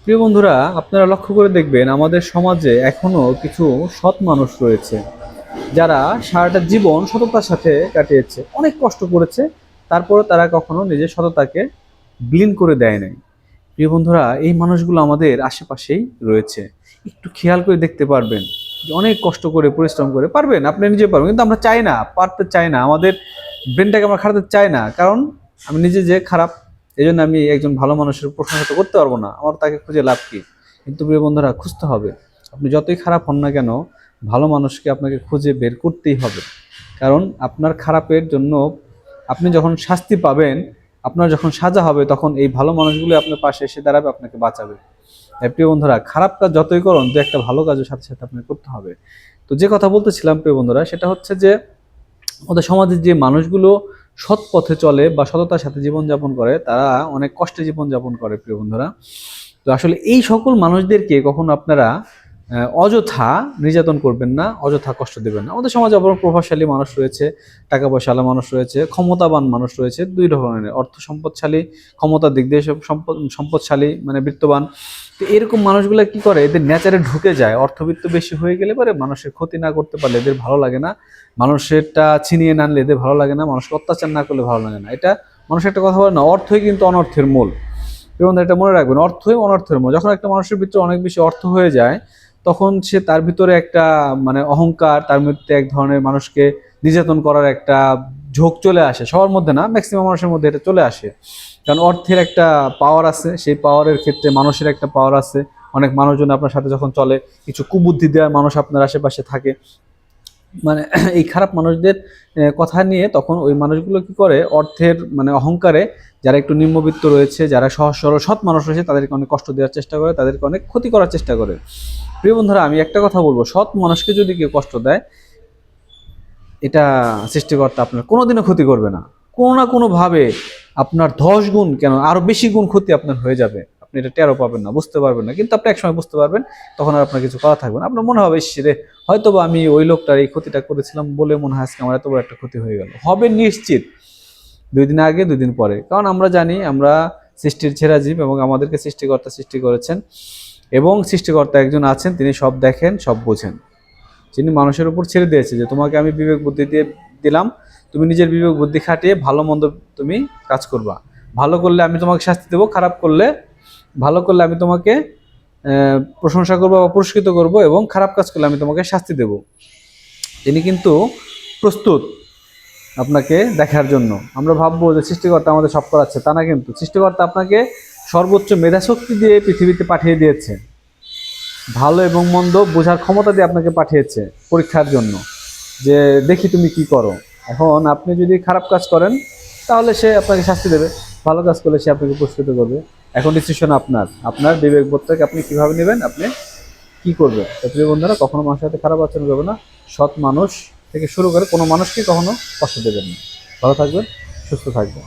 প্রিয় বন্ধুরা, আপনারা লক্ষ্য করে দেখবেন আমাদের সমাজে এখনো কিছু সৎ মানুষ রয়েছে যারা সারাটা জীবন সততার সাথে কাটিয়েছে, অনেক কষ্ট করেছে। তারপরে তারা কখনো নিজের সততাকে বিলীন করে দেয় নাই। প্রিয় বন্ধুরা, এই মানুষগুলো আমাদের আশেপাশেই রয়েছে। একটু খেয়াল করে দেখতে পারবেন যে অনেক কষ্ট করে পরিশ্রম করে পারবেন, আপনি নিজে পারবেন, কিন্তু আমরা চাই না, পারতে চাই না, আমাদের ব্রেনটাকে আমরা খাটাতে চাই না। কারণ আমি নিজে যে খারাপ, এই জন্য আমি একজন ভালো মানুষের প্রশংসা তো করতে পারবো না, আমার তাকে খুঁজে লাভ কি? কিন্তু প্রিয় বন্ধুরা, খুঁজতে হবে। আপনি যতই খারাপ হন না কেন, ভালো মানুষকে আপনাকে খুঁজে বের করতেই হবে। কারণ আপনার খারাপের জন্য আপনি যখন শাস্তি পাবেন, আপনার যখন সাজা হবে, তখন এই ভালো মানুষগুলো আপনার পাশে এসে দাঁড়াবে, আপনাকে বাঁচাবে। প্রিয় বন্ধুরা, খারাপ কাজ যতই করুন, দু একটা ভালো কাজের সাথে সাথে আপনাকে করতে হবে। তো যে কথা বলতেছিলাম প্রিয় বন্ধুরা, সেটা হচ্ছে যে আমাদের সমাজের যে মানুষগুলো সৎ পথে চলে বা সততার সাথে জীবনযাপন করে, তারা অনেক কষ্টে জীবনযাপন করে প্রিয় বন্ধুরা। তো আসলে এই সকল মানুষদেরকে কখনো আপনারা অযথা নির্যাতন করবেন না, অযথা কষ্ট দেবেন না। আমাদের সমাজে আবার প্রভাবশালী মানুষ রয়েছে, টাকা পয়সাওয়ালা মানুষ রয়েছে, ক্ষমতাবান মানুষ রয়েছে, দুই ধরনের, অর্থ সম্পদশালী, ক্ষমতার দিক দিয়ে সব সম্পদশালী মানে বিত্তবান। তো এরকম মানুষগুলো কি করে, এদের নেচারে ঢুকে যায়। অর্থবিত্ত বেশি হয়ে গেলে পরে মানুষের ক্ষতি না করতে পারলে এদের ভালো লাগে না, মানুষেরটা ছিনিয়ে না আনলে এদের ভালো লাগে না, মানুষকে অত্যাচার না করলে ভালো লাগে না। এটা মানুষের একটা কথা বলে না, অর্থই কিন্তু অনর্থের মূল। এবং এটা মনে রাখবেন, অর্থই অনর্থের মূল। যখন একটা মানুষের ভিতরে অনেক বেশি অর্থ হয়ে যায়, তখন সে তার ভিতরে একটা মানে অহংকার, তার মধ্যে এক ধরনের মানুষকে নির্যাতন করার একটা ঝোঁক চলে আসে। সবার মধ্যে না, ম্যাক্সিমাম মানুষের মধ্যে এটা চলে আসে। কারণ অর্থের একটা পাওয়ার আছে, সেই পাওয়ারের ক্ষেত্রে মানুষের একটা পাওয়ার আছে। অনেক মানুষজন আপনার সাথে যখন চলে, কিছু কুবুদ্ধি দেওয়ার মানুষ আপনার আশেপাশে থাকে, মানে এই খারাপ মানুষদের কথা নিয়ে তখন ওই মানুষগুলো কি করে, অর্থের মানে অহংকারে যারা একটু নিম্নবিত্ত রয়েছে, যারা সহজ সরল সৎ মানুষ রয়েছে, তাদেরকে অনেক কষ্ট দেওয়ার চেষ্টা করে, তাদেরকে অনেক ক্ষতি করার চেষ্টা করে। প্রিয় বন্ধুরা, আমি একটা কথা বলবো, সৎ মানুষকে যদি কেউ কষ্ট দেয়, এটা সৃষ্টিকর্তা আপনার কোনোদিনও ক্ষতি করবে না। কোনো না কোনো ভাবে আপনার 10 গুণ কেন আরো বেশি গুণ ক্ষতি আপনার হয়ে যাবে। আপনি এটা টেরও পাবেন না, বুঝতে পারবেন না, কিন্তু আপনি একসময় বুঝতে পারবেন। তখন আর আপনার কিছু করা থাকবে না। আপনার মনে হবে, ইস রে, হয়তো বা আমি ওই লোকটার এই ক্ষতিটা করেছিলাম বলে মনে হয় আজকে আমার এত বড় একটা ক্ষতি হয়ে গেল। হবে নিশ্চিত, 2 দিন আগে 2 দিন পরে। কারণ আমরা জানি আমরা সৃষ্টির ছেঁড়া জীব, এবং আমাদেরকে সৃষ্টিকর্তা সৃষ্টি করেছেন, এবং সৃষ্টিকর্তা একজন আছেন, তিনি সব দেখেন, সব বোঝেন। যিনি মানুষের উপর ছেড়ে দিয়েছে যে তোমাকে আমি বিবেক বুদ্ধি দিয়ে দিলাম, তুমি নিজের বিবেক বুদ্ধি খাটিয়ে ভালো মন্দ তুমি কাজ করবা। ভালো করলে আমি তোমাকে শাস্তি দেবো, খারাপ করলে, ভালো করলে আমি তোমাকে প্রশংসা করবো বা পুরস্কৃত করবো, এবং খারাপ কাজ করলে আমি তোমাকে শাস্তি দেব। তিনি কিন্তু প্রস্তুত আপনাকে দেখার জন্য। আমরা ভাববো যে সৃষ্টিকর্তা আমাদের সব করাচ্ছে, তা না, কিন্তু সৃষ্টিকর্তা আপনাকে সর্বোচ্চ মেধাশক্তি দিয়ে পৃথিবীতে পাঠিয়ে দিয়েছে, ভালো এবং মন্দ বোঝার ক্ষমতা দিয়ে আপনাকে পাঠিয়েছে পরীক্ষার জন্য, যে দেখি তুমি কি করো। এখন আপনি যদি খারাপ কাজ করেন, তাহলে সে আপনাকে শাস্তি দেবে, ভালো কাজ করলে সে আপনাকে পুরস্কৃত করবে। এখন ডিসিশন আপনার, আপনার বিবেক বোধটাকে আপনি কিভাবে নেবেন, আপনি কি করবেন। তো প্রিয় বন্ধুরা, কখনো মানুষের সাথে খারাপ আচরণ করবে না। সৎ মানুষ থেকে শুরু করে কোনো মানুষকে কখনো কষ্ট দেবেন না। ভালো থাকবেন, সুস্থ থাকবেন।